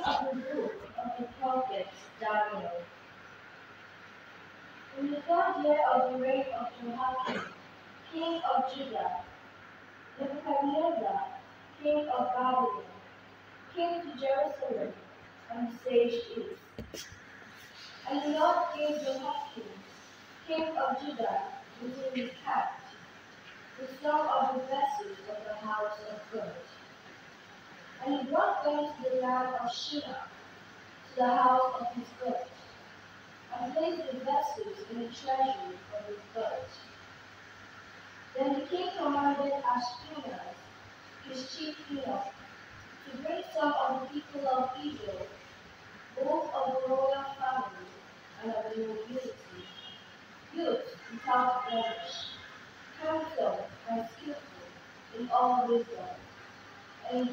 of the book of the prophet Daniel. In the third year of the reign of Jehoiakim, king of Judah, Nebuchadnezzar, king of Babylon, came to Jerusalem and besieged it. And the Lord gave Jehoiakim, king of Judah, into his hand with some of the vessels of the house of God. And he brought them to the land of Shinar, to the house of his God, and placed the vessels in the treasury of his God. Then the king commanded Ashpenaz, his chief eunuch, to bring some of the people of Israel, both of the royal family and of the nobility, youths without blemish, handsome and skillful in all wisdom, and